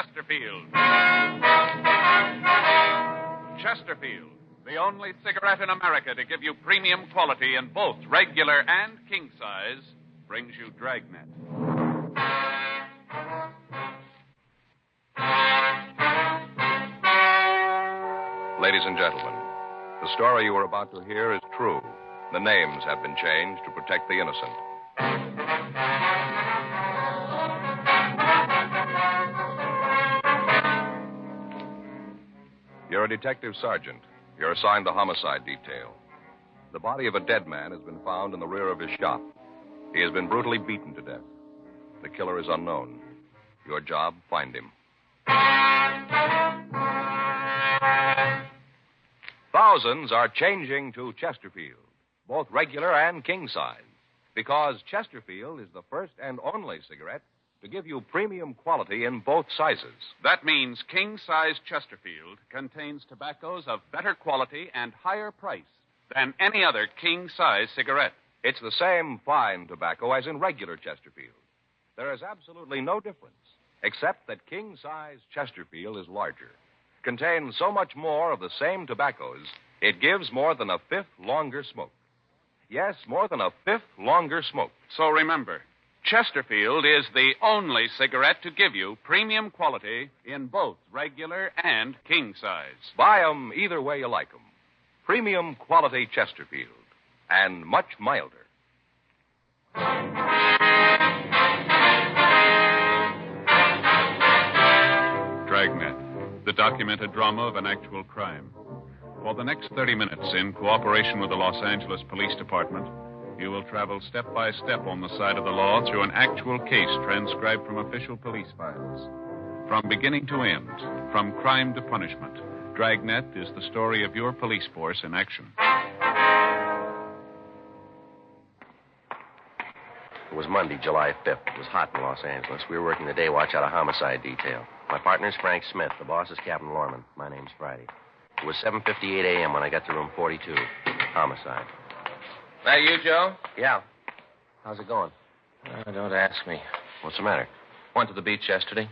Chesterfield. Chesterfield, the only cigarette in America to give you premium quality in both regular and king size, brings you Dragnet. Ladies and gentlemen, the story you are about to hear is true. The names have been changed to protect the innocent. You're a detective sergeant. You're assigned the homicide detail. The body of a dead man has been found in the rear of his shop. He has been brutally beaten to death. The killer is unknown. Your job, find him. Thousands are changing to Chesterfield, both regular and king size, because Chesterfield is the first and only cigarette to give you premium quality in both sizes. That means king-size Chesterfield contains tobaccos of better quality and higher price than any other king-size cigarette. It's the same fine tobacco as in regular Chesterfield. There is absolutely no difference, except that king-size Chesterfield is larger, contains so much more of the same tobaccos, it gives more than a fifth longer smoke. Yes, more than a fifth longer smoke. So remember, Chesterfield is the only cigarette to give you premium quality in both regular and king size. Buy 'em either way you like 'em. Premium quality Chesterfield, and much milder. Dragnet, the documented drama of an actual crime. For the next 30 minutes, in cooperation with the Los Angeles Police Department, you will travel step by step on the side of the law through an actual case transcribed from official police files. From beginning to end, from crime to punishment, Dragnet is the story of your police force in action. It was Monday, July 5th. It was hot in Los Angeles. We were working the day watch out of homicide detail. My partner's Frank Smith. The boss is Captain Lorman. My name's Friday. It was 7:58 a.m. when I got to room 42. Homicide. That you, Joe? Yeah. How's it going? Don't ask me. What's the matter? Went to the beach yesterday.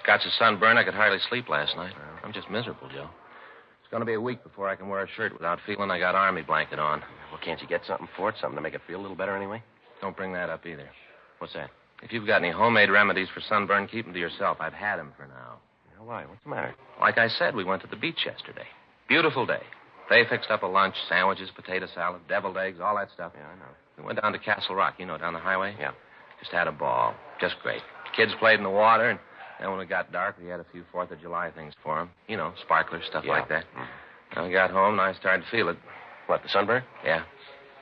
Got so sunburned I could hardly sleep last night. I'm just miserable, Joe. It's going to be a week before I can wear a shirt without feeling I got army blanket on. Well, can't you get something for it? Something to make it feel a little better anyway? Don't bring that up either. What's that? If you've got any homemade remedies for sunburn, keep them to yourself. I've had them for now. Yeah, why? What's the matter? Like I said, we went to the beach yesterday. Beautiful day. They fixed up a lunch, sandwiches, potato salad, deviled eggs, all that stuff. Yeah, I know. We went down to Castle Rock, down the highway. Yeah. Just had a ball. Just great. Kids played in the water, and then when it got dark, we had a few 4th of July things for them. Sparklers, stuff like that. When I got home, and I started to feel it. What, the sunburn? Yeah.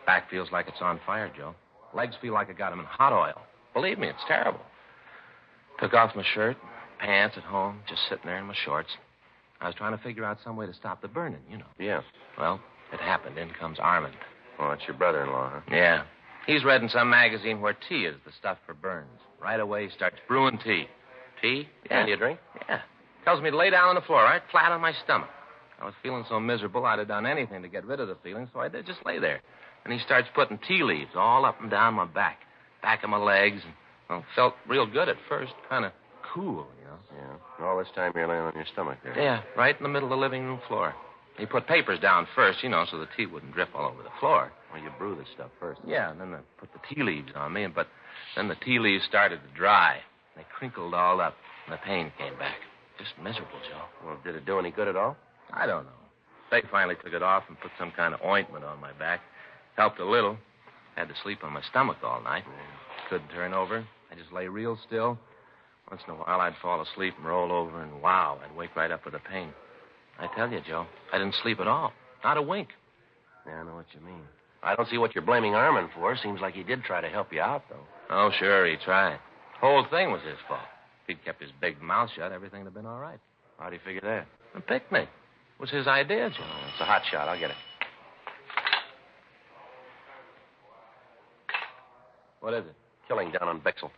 Back feels like it's on fire, Joe. Legs feel like I got them in hot oil. Believe me, it's terrible. Took off my shirt, pants at home, just sitting there in my shorts. I was trying to figure out some way to stop the burning, Yeah. Well, it happened. In comes Armand. Oh, that's your brother-in-law, huh? Yeah. He's read in some magazine where tea is the stuff for burns. Right away, he starts brewing tea. Tea? Yeah. And you drink? Yeah. Tells me to lay down on the floor, right? Flat on my stomach. I was feeling so miserable, I'd have done anything to get rid of the feeling, so I did just lay there. And he starts putting tea leaves all up and down my back of my legs, and felt real good at first. Kind of cool, Yeah. All this time you're laying on your stomach there. Yeah, right in the middle of the living room floor. He put papers down first, so the tea wouldn't drip all over the floor. Well, you brew this stuff first. Yeah, and then they put the tea leaves on me, but then the tea leaves started to dry. They crinkled all up, and the pain came back. Just miserable, Joe. Well, did it do any good at all? I don't know. They finally took it off and put some kind of ointment on my back. Helped a little. Had to sleep on my stomach all night. Couldn't turn over. I just lay real still. Once in a while, I'd fall asleep and roll over, and wow, I'd wake right up with the pain. I tell you, Joe, I didn't sleep at all. Not a wink. Yeah, I know what you mean. I don't see what you're blaming Armand for. Seems like he did try to help you out, though. Oh, sure, he tried. Whole thing was his fault. If he'd kept his big mouth shut, everything would have been all right. How do you figure that? A picnic. It was his idea, Joe. It's a hot shot. I'll get it. What is it? Killing down on Bixel.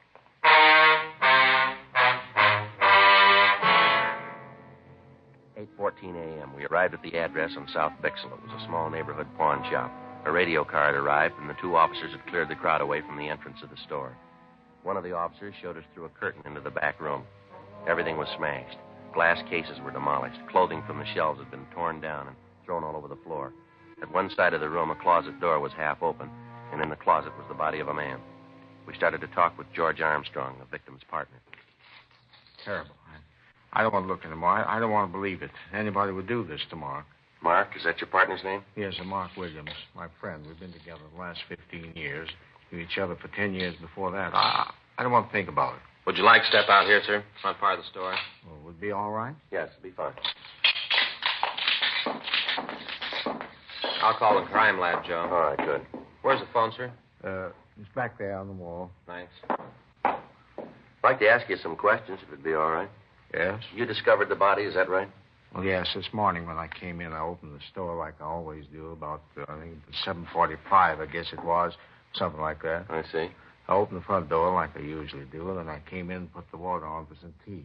8:14 a.m. We arrived at the address on South Bixel. It was a small neighborhood pawn shop. A radio car had arrived, and the 2 officers had cleared the crowd away from the entrance of the store. One of the officers showed us through a curtain into the back room. Everything was smashed. Glass cases were demolished. Clothing from the shelves had been torn down and thrown all over the floor. At one side of the room, a closet door was half open, and in the closet was the body of a man. We started to talk with George Armstrong, the victim's partner. Terrible. I don't want to look anymore. I don't want to believe it. Anybody would do this to Mark. Mark, is that your partner's name? Yes, Mark Williams, my friend. We've been together the last 15 years. Knew each other for 10 years before that. I don't want to think about it. Would you like to step out here, sir? Front part of the store. Well, would it be all right? Yes, it'll be fine. I'll call the crime lab, Joe. All right, good. Where's the phone, sir? It's back there on the wall. Thanks. I'd like to ask you some questions, if it'd be all right. Yes? You discovered the body, is that right? Well, yes. This morning when I came in, I opened the store like I always do, about, I think, 7:45, I guess it was. Something like that. I see. I opened the front door like I usually do, and then I came in and put the water on for some tea.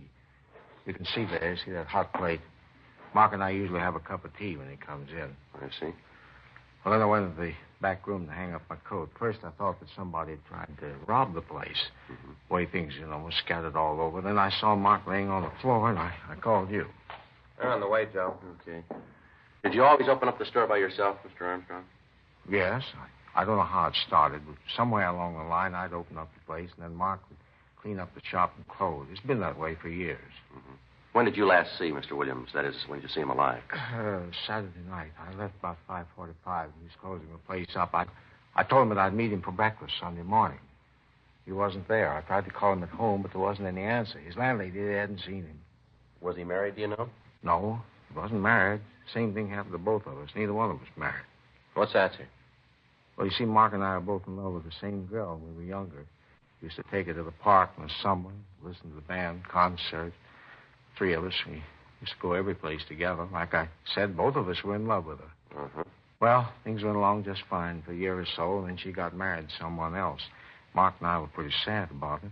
You can see there, see that hot plate? Mark and I usually have a cup of tea when he comes in. I see. Well, then I went to the back room to hang up my coat. First, I thought that somebody had tried to rob the place. The way things, were scattered all over. Then I saw Mark laying on the floor, and I called you. They're on the way, Joe. Okay. Did you always open up the store by yourself, Mr. Armstrong? Yes. I don't know how it started, but somewhere along the line, I'd open up the place, and then Mark would clean up the shop and close. It's been that way for years. Mm-hmm. When did you last see Mr. Williams? That is, when did you see him alive? Saturday night. I left about 5:45. He was closing the place up. I told him that I'd meet him for breakfast Sunday morning. He wasn't there. I tried to call him at home, but there wasn't any answer. His landlady hadn't seen him. Was he married, do you know? No, he wasn't married. Same thing happened to both of us. Neither one of us married. What's that, sir? Well, you see, Mark and I are both in love with the same girl when we were younger. We used to take her to the park in the summer, listen to the band, concert. Three of us, we used to go every place together. Like I said, both of us were in love with her. Uh-huh. Well, things went along just fine for a year or so, and then she got married to someone else. Mark and I were pretty sad about it.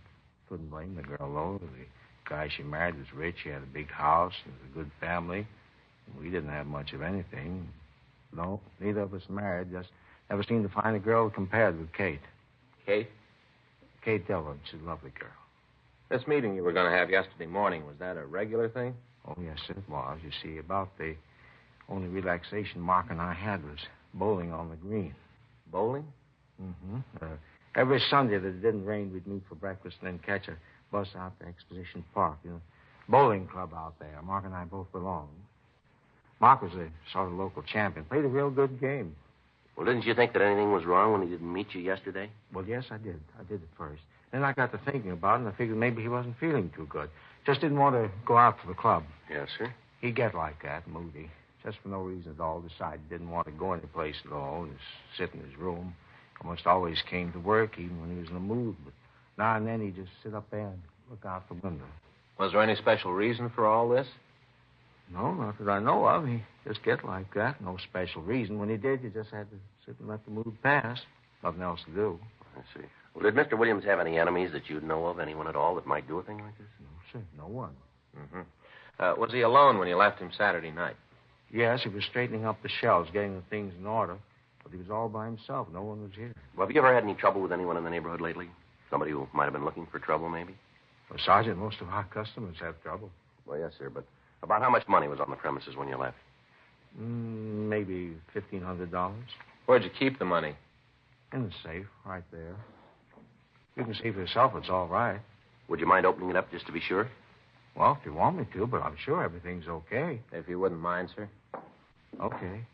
Couldn't blame the girl, though. The guy she married was rich. He had a big house. It was a good family. We didn't have much of anything. No, neither of us married. Just never seemed to find a girl compared with Kate. Kate? Kate Dillon. She's a lovely girl. This meeting you were going to have yesterday morning, was that a regular thing? Oh, yes, it was. You see, about the only relaxation Mark and I had was bowling on the green. Bowling? Mm-hmm. Every Sunday that it didn't rain, we'd meet for breakfast and then catch a bus out to Exposition Park. Bowling club out there. Mark and I both belonged. Mark was a sort of local champion. Played a real good game. Well, didn't you think that anything was wrong when he didn't meet you yesterday? Well, yes, I did. I did at first. Then I got to thinking about it, and I figured maybe he wasn't feeling too good. Just didn't want to go out to the club. Yes, sir. He'd get like that, moody. Just for no reason at all, decided didn't want to go anyplace at all. Just sit in his room. Almost always came to work, even when he was in the mood. But now and then he'd just sit up there and look out the window. Was there any special reason for all this? No, not that I know of. He just get like that. No special reason. When he did, you just had to sit and let the mood pass. Nothing else to do. I see. Well, did Mr. Williams have any enemies that you'd know of? Anyone at all that might do a thing like this? No, sir. No one. Mm-hmm. Was he alone when you left him Saturday night? Yes, he was straightening up the shelves, getting the things in order. But he was all by himself. No one was here. Well, have you ever had any trouble with anyone in the neighborhood lately? Somebody who might have been looking for trouble, maybe? Well, Sergeant, most of our customers have trouble. Well, yes, sir, but about how much money was on the premises when you left? Maybe $1,500. Where'd you keep the money? In the safe, right there. You can see for yourself it's all right. Would you mind opening it up just to be sure? Well, if you want me to, but I'm sure everything's okay. If you wouldn't mind, sir. Okay.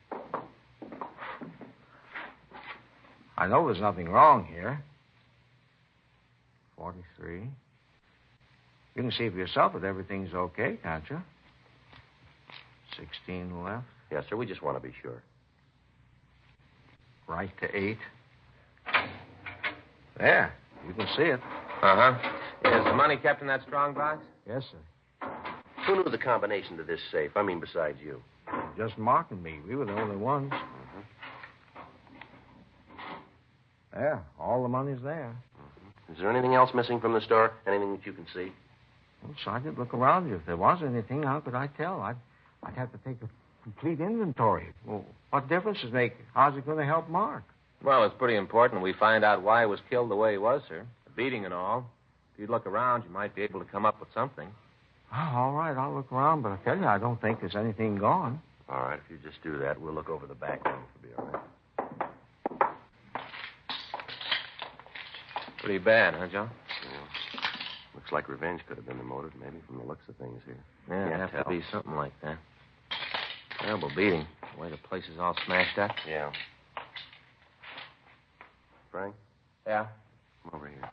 I know there's nothing wrong here. 43. You can see for yourself that everything's okay, can't you? 16 left. Yes, sir. We just want to be sure. Right to 8. There. You can see it. Uh-huh. Is the money kept in that strong box? Yes, sir. Who knew the combination to this safe? I mean, besides you. Just Mark and me. We were the only ones. Mm-hmm. There. All the money's there. Mm-hmm. Is there anything else missing from the store? Anything that you can see? Well, Sergeant, look around you. If there was anything, how could I tell? I'd have to take a complete inventory. Well, what difference does it make? How's it going to help Mark? Well, it's pretty important we find out why he was killed the way he was, sir. The beating and all. If you'd look around, you might be able to come up with something. Oh, all right, I'll look around, but I tell you, I don't think there's anything gone. All right, if you just do that, we'll look over the back room. It'll be all right. Pretty bad, huh, Joe? Yeah. Looks like revenge could have been the motive, maybe, from the looks of things here. Yeah, it'd have to be something like that. Terrible beating. The way the place is all smashed up. Yeah. Frank? Yeah? Come over here.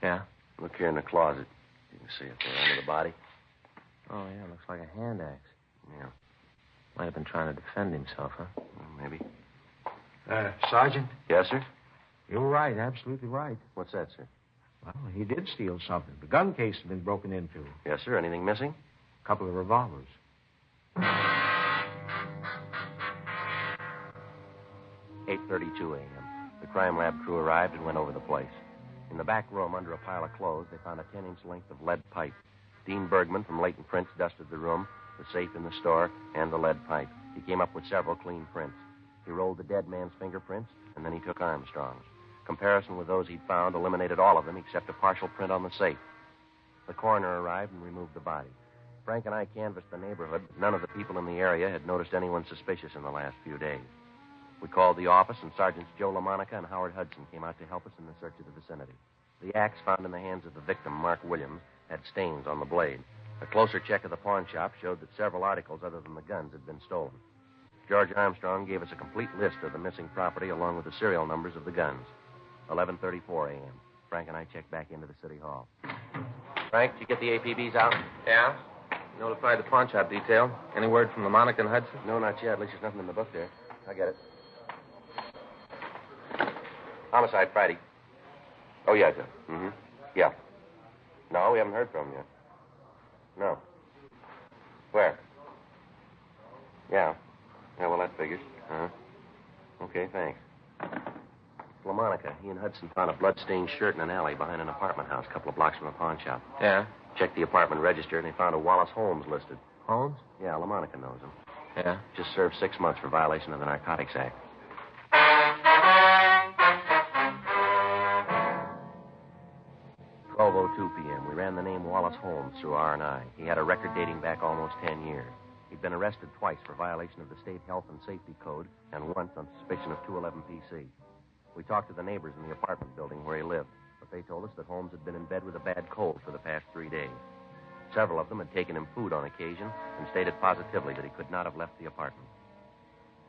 Yeah? Look here in the closet. You can see it there under the body. Oh, yeah, looks like a hand axe. Yeah. Might have been trying to defend himself, huh? Well, maybe. Sergeant? Yes, sir? You're right, absolutely right. What's that, sir? Well, he did steal something. The gun case has been broken into. Yes, sir. Anything missing? A couple of revolvers. 8:32 a.m. The crime lab crew arrived and went over the place. In the back room, under a pile of clothes, they found a 10-inch length of lead pipe. Dean Bergman from Leighton Prints dusted the room, the safe in the store, and the lead pipe. He came up with several clean prints. He rolled the dead man's fingerprints, and then he took Armstrong's. Comparison with those he'd found eliminated all of them except a partial print on the safe. The coroner arrived and removed the body. Frank and I canvassed the neighborhood, but none of the people in the area had noticed anyone suspicious in the last few days. We called the office, and Sergeants Joe LaMonica and Howard Hudson came out to help us in the search of the vicinity. The axe found in the hands of the victim, Mark Williams, had stains on the blade. A closer check of the pawn shop showed that several articles other than the guns had been stolen. George Armstrong gave us a complete list of the missing property along with the serial numbers of the guns. 11:34 a.m. Frank and I checked back into the city hall. Frank, did you get the APBs out? Yeah? Notified the pawn shop detail. Any word from LaMonica and Hudson? No, not yet. At least there's nothing in the book there. I get it. Homicide, Friday. Oh, yeah, Joe. Mm-hmm. Yeah. No, we haven't heard from him yet. No. Where? Yeah. Yeah, well, that figures. Uh-huh. Okay, thanks. LaMonica, he and Hudson found a blood-stained shirt in an alley behind an apartment house a couple of blocks from the pawn shop. Yeah? Checked the apartment register, and they found a Wallace Holmes listed. Holmes? Yeah, LaMonica knows him. Yeah? Just served 6 months for violation of the Narcotics Act. p.m. We ran the name Wallace Holmes through R&I. He had a record dating back almost 10 years. He'd been arrested twice for violation of the state health and safety code and once on suspicion of 211 PC. We talked to the neighbors in the apartment building where he lived, but they told us that Holmes had been in bed with a bad cold for the past 3 days. Several of them had taken him food on occasion and stated positively that he could not have left the apartment.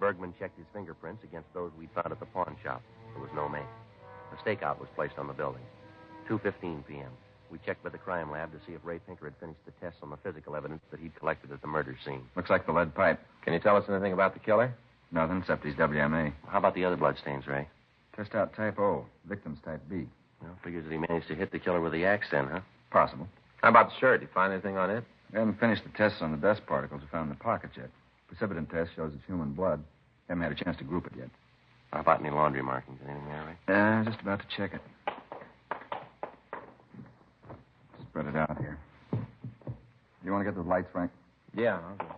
Bergman checked his fingerprints against those we'd found at the pawn shop. There was no make. A stakeout was placed on the building. 2:15 p.m. We checked with the crime lab to see if Ray Pinker had finished the tests on the physical evidence that he'd collected at the murder scene. Looks like the lead pipe. Can you tell us anything about the killer? Nothing except his WMA. How about the other bloodstains, Ray? Test out type O. Victim's type B. Well, figures that he managed to hit the killer with the axe then, huh? Possible. How about the shirt? Did you find anything on it? We haven't finished the tests on the dust particles we found in the pockets yet. Precipitin test shows it's human blood. Haven't had a chance to group it yet. How about any laundry markings? Anything there, Ray? Just about to check it. Spread it out here. You want to get those lights, Frank? Yeah, I'll go.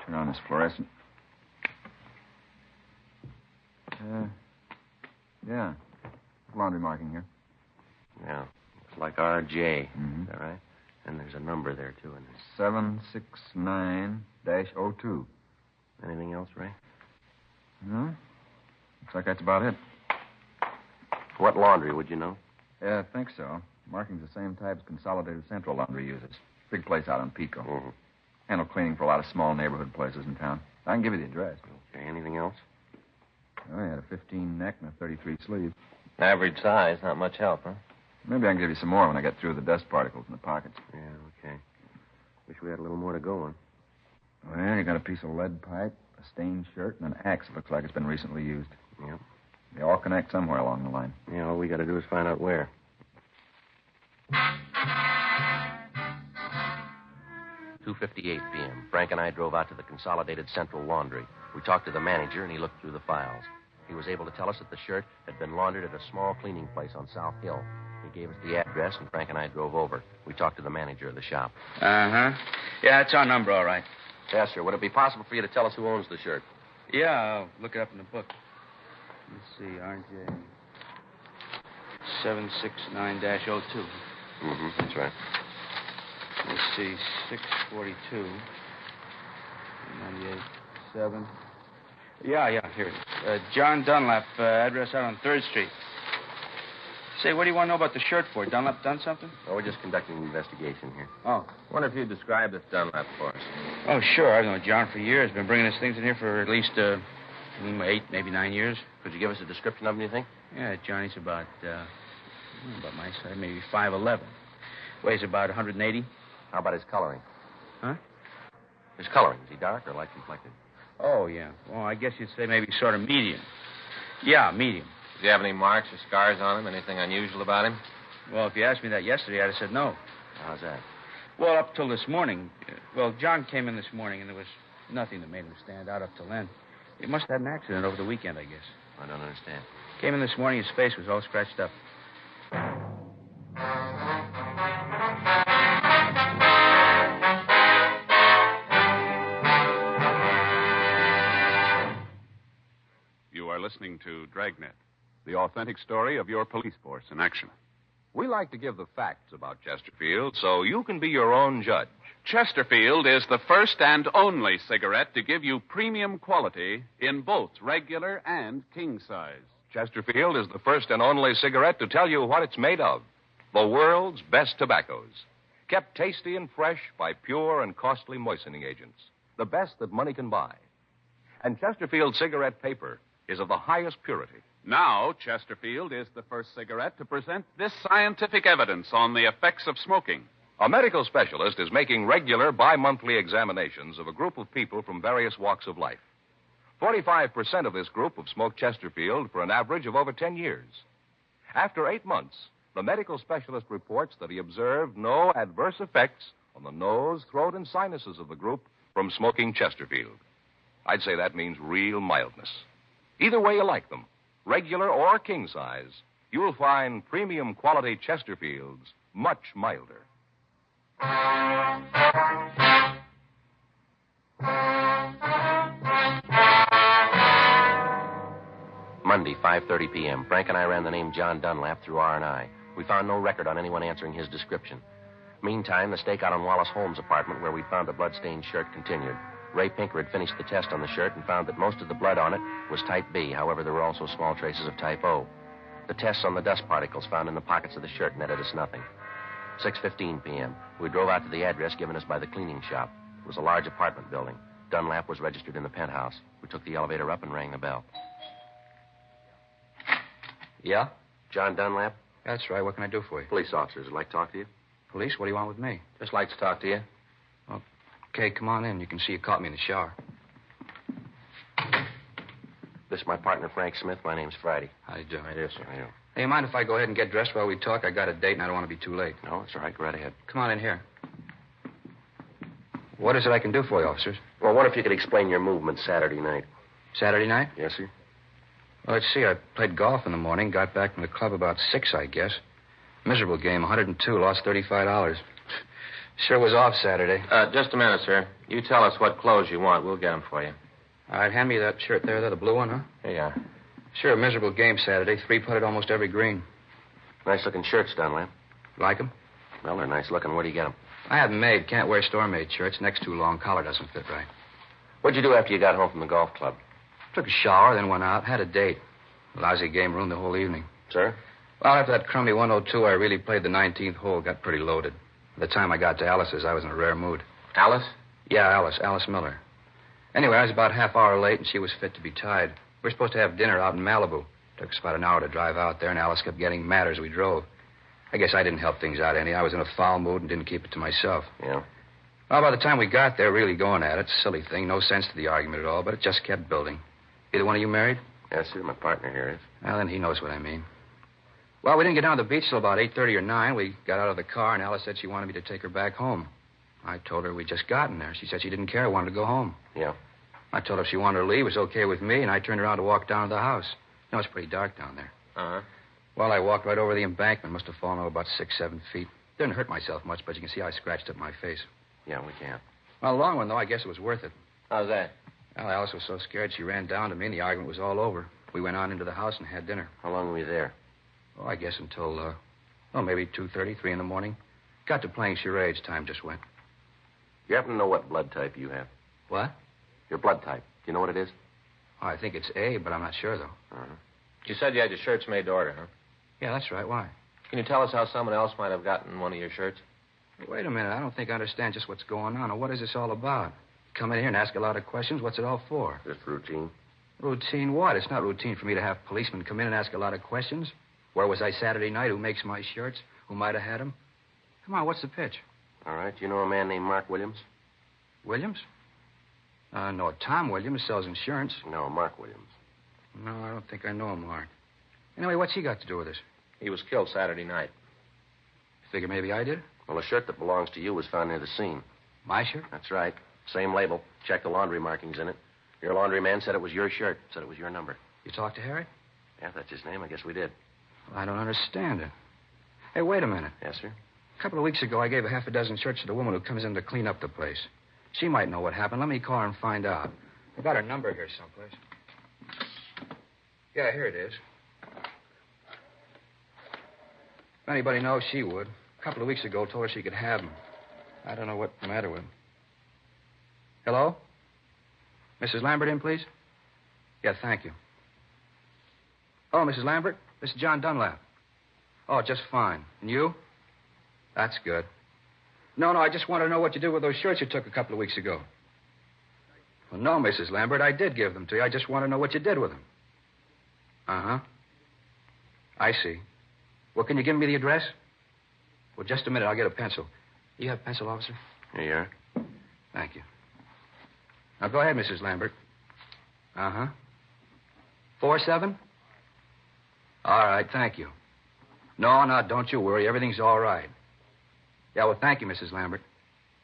Turn on this fluorescent. Yeah. Laundry marking here. Yeah. Looks like RJ. Mm-hmm. Is that right? And there's a number there, too, in there. 769-02. Anything else, Ray? No. Looks like that's about it. What laundry, would you know? Yeah, I think so. Marking's the same type as Consolidated Central Laundry uses. Big place out on Pico. Mm-hmm. Handle cleaning for a lot of small neighborhood places in town. I can give you the address. Okay, anything else? Oh, he had a 15 neck and a 33 sleeve. Average size, not much help, huh? Maybe I can give you some more when I get through the dust particles in the pockets. Yeah, okay. Wish we had a little more to go on. Well, you got a piece of lead pipe, a stained shirt, and an axe that looks like it's been recently used. Yep. They all connect somewhere along the line. Yeah, all we got to do is find out where. 2:58 p.m. Frank and I drove out to the Consolidated Central Laundry. We talked to the manager, and he looked through the files. He was able to tell us that the shirt had been laundered at a small cleaning place on South Hill. He gave us the address, and Frank and I drove over. We talked to the manager of the shop. Uh-huh. Yeah, it's our number, all right. Yes, sir. Would it be possible for you to tell us who owns the shirt? Yeah, I'll look it up in the book. Let's see, RJ 769-02. Mm-hmm, that's right. Let's see, 642. 98.7. Yeah, here it is. John Dunlap, address out on 3rd Street. Say, what do you want to know about the shirt for? Dunlap done something? Oh, we're just conducting an investigation here. Oh. Wonder if you'd describe this Dunlap for us. Oh, sure. I've known John for years. Been bringing his things in here for at least 8, maybe 9 years. Could you give us a description of him, you think? Yeah, Johnny's about my size, maybe 5'11". Weighs about 180. How about his coloring? Huh? His coloring. Is he dark or light complected? Oh, yeah. Well, I guess you'd say maybe sort of medium. Yeah, medium. Do you have any marks or scars on him? Anything unusual about him? Well, if you asked me that yesterday, I'd have said no. How's that? Well, up till this morning. John came in this morning, and there was nothing that made him stand out up till then. He must have had an accident over the weekend, I guess. I don't understand. Came in this morning, his face was all scratched up. You are listening to Dragnet, the authentic story of your police force in action. We like to give the facts about Chesterfield so you can be your own judge. Chesterfield is the first and only cigarette to give you premium quality in both regular and king size. Chesterfield is the first and only cigarette to tell you what it's made of. The world's best tobaccos. Kept tasty and fresh by pure and costly moistening agents. The best that money can buy. And Chesterfield cigarette paper is of the highest purity. Now, Chesterfield is the first cigarette to present this scientific evidence on the effects of smoking. A medical specialist is making regular bi-monthly examinations of a group of people from various walks of life. 45% of this group have smoked Chesterfield for an average of over 10 years. After 8 months, the medical specialist reports that he observed no adverse effects on the nose, throat, and sinuses of the group from smoking Chesterfield. I'd say that means real mildness. Either way you like them, regular or king size, you'll find premium quality Chesterfields much milder. Monday, 5:30 p.m. Frank and I ran the name John Dunlap through R&I. We found no record on anyone answering his description. Meantime, the stakeout on Wallace Holmes' apartment where we found the blood-stained shirt continued. Ray Pinker had finished the test on the shirt and found that most of the blood on it was type B. However, there were also small traces of type O. The tests on the dust particles found in the pockets of the shirt netted us nothing. 6:15 p.m. We drove out to the address given us by the cleaning shop. It was a large apartment building. Dunlap was registered in the penthouse. We took the elevator up and rang the bell. Yeah? John Dunlap? That's right. What can I do for you? Police officers would like to talk to you. Police? What do you want with me? Just like to talk to you. Okay, come on in. You can see you caught me in the shower. This is my partner, Frank Smith. My name's Friday. How do you do? Right here, sir. How you doing? Hey, you mind if I go ahead and get dressed while we talk? I got a date and I don't want to be too late. No, it's all right. Go right ahead. Come on in here. What is it I can do for you, officers? Well, what if you could explain your movement Saturday night? Saturday night? Yes, sir. Well, let's see. I played golf in the morning, got back from the club about 6, I guess. Miserable game, 102, lost $35. Sure was off Saturday. Just a minute, sir. You tell us what clothes you want. We'll get them for you. All right, hand me that shirt there, the blue one, huh? Here you are. Sure, a miserable game Saturday. 3-putted almost every green. Nice-looking shirts, Dunlap. Like 'em? Well, they're nice-looking. Where do you get them? I have 'em made. Can't wear store-made shirts. Neck's too long. Collar doesn't fit right. What'd you do after you got home from the golf club? Took a shower, then went out. Had a date. Lousy game ruined the whole evening. Sir? Well, after that crummy 102, I really played the 19th hole. Got pretty loaded. By the time I got to Alice's, I was in a rare mood. Alice? Yeah, Alice Miller. Anyway, I was about half hour late, and she was fit to be tied. We were supposed to have dinner out in Malibu. Took us about an hour to drive out there, and Alice kept getting mad as we drove. I guess I didn't help things out any. I was in a foul mood and didn't keep it to myself. Yeah? Well, by the time we got there, really going at it, silly thing, no sense to the argument at all, but it just kept building. Either one of you married? Yes, sir. My partner here is. Well, then he knows what I mean. Well, we didn't get down to the beach till about 8:30 or 9. We got out of the car, and Alice said she wanted me to take her back home. I told her we'd just gotten there. She said she didn't care, wanted to go home. Yeah. I told her if she wanted to leave, it was okay with me, and I turned around to walk down to the house. You know, it's pretty dark down there. Uh-huh. Well, I walked right over the embankment. Must have fallen over about 6-7 feet. Didn't hurt myself much, but you can see I scratched up my face. Yeah, we can. Well, a long one, though. I guess it was worth it. How's that? Well, Alice was so scared she ran down to me, and the argument was all over. We went on into the house and had dinner. How long were you there? Oh, I guess until Oh, maybe 2:30, 3 in the morning. Got to playing charades. Time just went. You happen to know what blood type you have? What? Your blood type. Do you know what it is? Oh, I think it's A, but I'm not sure, though. Uh-huh. You said you had your shirts made to order, huh? Yeah, that's right. Why? Can you tell us how someone else might have gotten one of your shirts? Wait a minute. I don't think I understand just what's going on. Or what is this all about? Come in here and ask a lot of questions. What's it all for? Just routine. Routine what? It's not routine for me to have policemen come in and ask a lot of questions. Where was I Saturday night? Who makes my shirts? Who might have had them? Come on, what's the pitch? All right. You know a man named Mark Williams? Williams? No, Tom Williams sells insurance. No, Mark Williams. No, I don't think I know him, Mark. Anyway, what's he got to do with this? He was killed Saturday night. Figure maybe I did? Well, a shirt that belongs to you was found near the scene. My shirt? That's right. Same label. Check the laundry markings in it. Your laundryman said it was your shirt. Said it was your number. You talked to Harry? Yeah, that's his name. I guess we did. Well, I don't understand it. Hey, wait a minute. Yes, sir? A couple of weeks ago, I gave a half a dozen shirts to the woman who comes in to clean up the place. She might know what happened. Let me call her and find out. I got her number here someplace. Yeah, here it is. If anybody knows, she would. A couple of weeks ago, told her she could have them. I don't know what's the matter with them. Hello? Mrs. Lambert in, please? Yeah, thank you. Oh, Mrs. Lambert? This is John Dunlap. Oh, just fine. And you? That's good. No, I just want to know what you did with those shirts you took a couple of weeks ago. Well, no, Mrs. Lambert, I did give them to you. I just want to know what you did with them. Uh-huh. I see. Well, can you give me the address? Well, just a minute. I'll get a pencil. You have a pencil, officer? Here you are. Thank you. Now, go ahead, Mrs. Lambert. Uh-huh. 47? All right, thank you. No, don't you worry. Everything's all right. Yeah, well, thank you, Mrs. Lambert.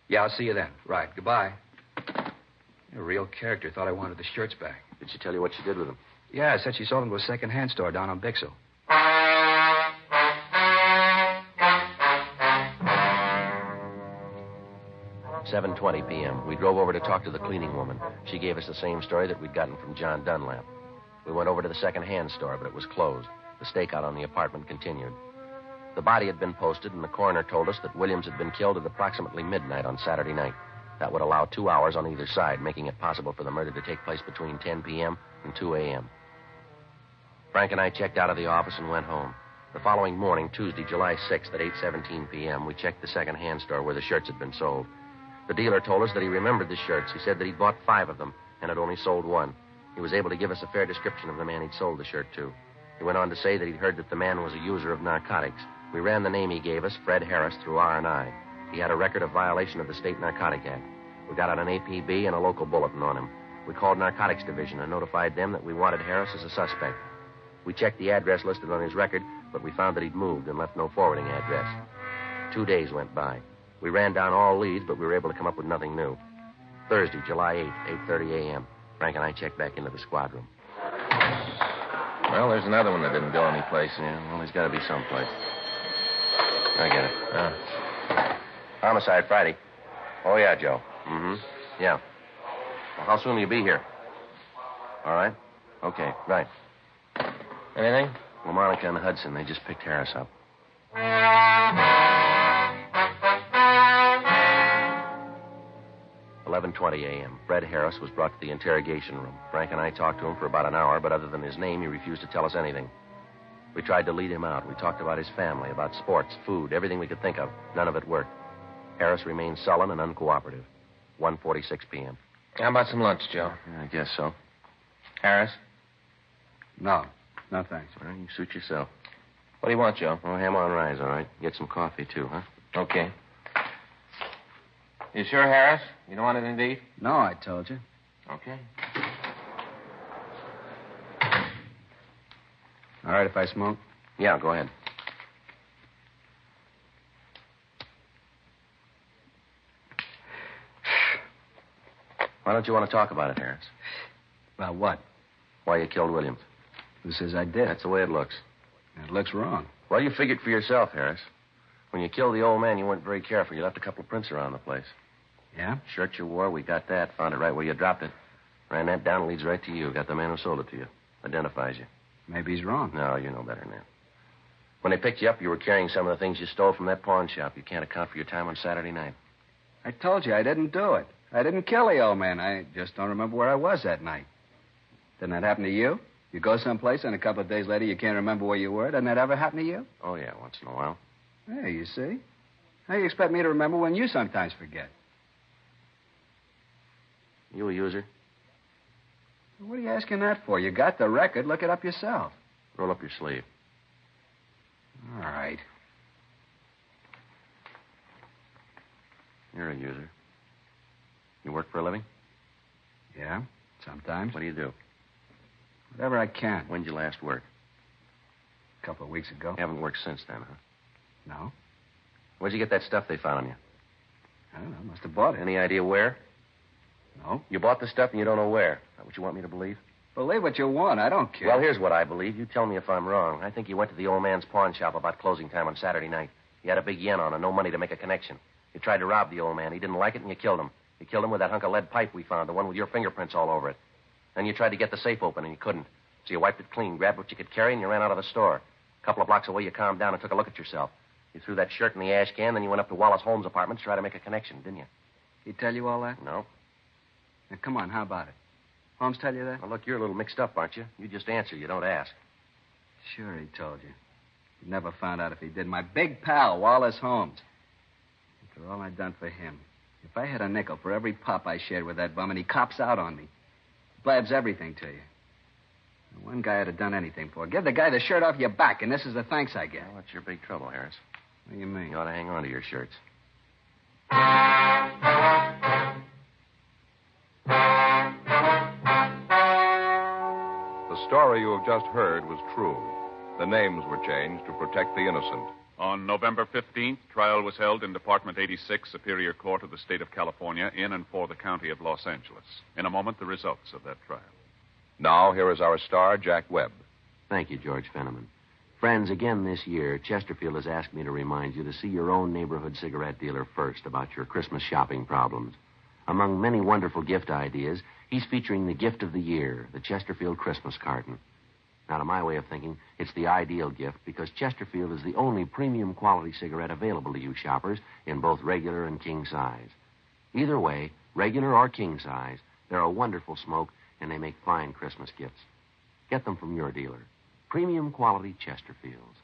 Yeah, I'll see you then. Right, goodbye. You're a real character. Thought I wanted the shirts back. Did she tell you what she did with them? Yeah, said she sold them to a second-hand store down on Bixel. $7:20 p.m. We drove over to talk to the cleaning woman. She gave us the same story that we'd gotten from John Dunlap. We went over to the second-hand store, but it was closed. The stakeout on the apartment continued. The body had been posted, and the coroner told us that Williams had been killed at approximately midnight on Saturday night. That would allow 2 hours on either side, making it possible for the murder to take place between 10 p.m. and 2 a.m. Frank and I checked out of the office and went home. The following morning, Tuesday, July 6th at 8:17 p.m., we checked the second-hand store where the shirts had been sold. The dealer told us that he remembered the shirts. He said that he'd bought 5 of them and had only sold 1. He was able to give us a fair description of the man he'd sold the shirt to. He went on to say that he'd heard that the man was a user of narcotics. We ran the name he gave us, Fred Harris, through R&I. He had a record of violation of the State Narcotic Act. We got out an APB and a local bulletin on him. We called Narcotics Division and notified them that we wanted Harris as a suspect. We checked the address listed on his record, but we found that he'd moved and left no forwarding address. 2 days went by. We ran down all leads, but we were able to come up with nothing new. Thursday, July 8th, 8:30 a.m. Frank and I checked back into the squad room. Well, there's another one that didn't go anyplace. Yeah, well, he's got to be someplace. I get it. Oh. Homicide Friday. Oh, yeah, Joe. Mm-hmm. Yeah. Well, how soon will you be here? All right. Okay, right. Anything? Well, Monica and Hudson, they just picked Harris up. 11:20 a.m. Fred Harris was brought to the interrogation room. Frank and I talked to him for about an hour, but other than his name, he refused to tell us anything. We tried to lead him out. We talked about his family, about sports, food, everything we could think of. None of it worked. Harris remained sullen and uncooperative. 1:46 p.m. How about some lunch, Joe? Yeah, I guess so. Harris? No, thanks. Well, you suit yourself. What do you want, Joe? Oh, ham on rye, all right. Get some coffee, too, huh? Okay. You sure, Harris? You don't want anything to eat? No, I told you. Okay. All right if I smoke? Yeah, go ahead. Why don't you want to talk about it, Harris? About what? Why you killed Williams. Who says I did? That's the way it looks. It looks wrong. Well, you figured for yourself, Harris. When you killed the old man, you weren't very careful. You left a couple of prints around the place. Yeah? Shirt you wore, we got that. Found it right where you dropped it. Ran that down, leads right to you. Got the man who sold it to you. Identifies you. Maybe he's wrong. No, you know better than that. When they picked you up, you were carrying some of the things you stole from that pawn shop. You can't account for your time on Saturday night. I told you I didn't do it. I didn't kill the old man. I just don't remember where I was that night. Didn't that happen to you? You go someplace and a couple of days later you can't remember where you were. Doesn't that ever happen to you? Oh, yeah, once in a while. Yeah, you see. How do you expect me to remember when you sometimes forget? You a user? What are you asking that for? You got the record. Look it up yourself. Roll up your sleeve. All right. You're a user. You work for a living? Yeah, sometimes. What do you do? Whatever I can. When'd you last work? A couple of weeks ago. You haven't worked since then, huh? No. Where'd you get that stuff they found on you? I don't know. Must have bought it. Any idea where? No. You bought the stuff and you don't know where. Is that what you want me to believe? Believe what you want. I don't care. Well, here's what I believe. You tell me if I'm wrong. I think you went to the old man's pawn shop about closing time on Saturday night. You had a big yen on and no money to make a connection. You tried to rob the old man. He didn't like it and you killed him. You killed him with that hunk of lead pipe we found, the one with your fingerprints all over it. Then you tried to get the safe open and you couldn't. So you wiped it clean, grabbed what you could carry, and you ran out of the store. A couple of blocks away, you calmed down and took a look at yourself. You threw that shirt in the ash can, then you went up to Wallace Holmes' apartment to try to make a connection, didn't you? He tell you all that? No. Now, come on, how about it? Holmes tell you that? Well, look, you're a little mixed up, aren't you? You just answer. You don't ask. Sure, he told you. You never found out if he did. My big pal, Wallace Holmes. After all I'd done for him. If I had a nickel for every pop I shared with that bum and he cops out on me, blabs everything to you. The one guy I'd have done anything for. Give the guy the shirt off your back, and this is the thanks I get. Well, that's your big trouble, Harris. What do you mean? You ought to hang on to your shirts. The story you have just heard was true. The names were changed to protect the innocent. On November 15th, trial was held in Department 86, Superior Court of the State of California, in and for the County of Los Angeles. In a moment, the results of that trial. Now, here is our star, Jack Webb. Thank you, George Fenneman. Friends, again this year, Chesterfield has asked me to remind you to see your own neighborhood cigarette dealer first about your Christmas shopping problems. Among many wonderful gift ideas, he's featuring the gift of the year, the Chesterfield Christmas carton. Now, to my way of thinking, it's the ideal gift because Chesterfield is the only premium quality cigarette available to you shoppers in both regular and king size. Either way, regular or king size, they're a wonderful smoke and they make fine Christmas gifts. Get them from your dealer. Premium quality Chesterfields.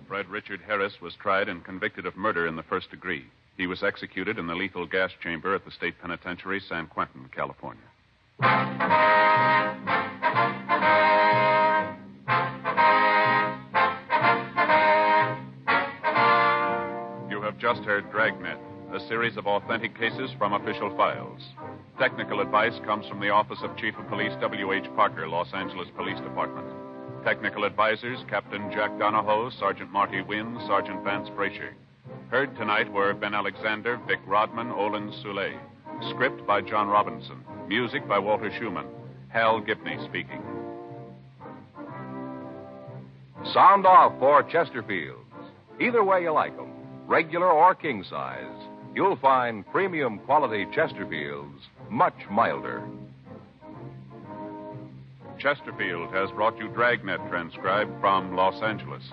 Fred Richard Harris was tried and convicted of murder in the first degree. He was executed in the lethal gas chamber at the state penitentiary, San Quentin, California. You have just heard Dragnet, a series of authentic cases from official files. Technical advice comes from the Office of Chief of Police W.H. Parker, Los Angeles Police Department. Technical advisors, Captain Jack Donahoe, Sergeant Marty Wynn, Sergeant Vance Brasher. Heard tonight were Ben Alexander, Vic Rodman, Olin Soule. Script by John Robinson. Music by Walter Schumann. Hal Gibney speaking. Sound off for Chesterfields. Either way you like them, regular or king size, you'll find premium quality Chesterfields much milder. Chesterfield has brought you Dragnet, transcribed from Los Angeles.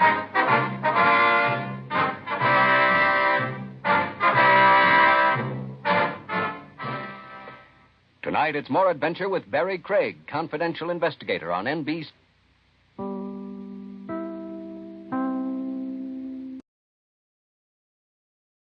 Tonight, it's more adventure with Barry Craig, confidential investigator on NBC.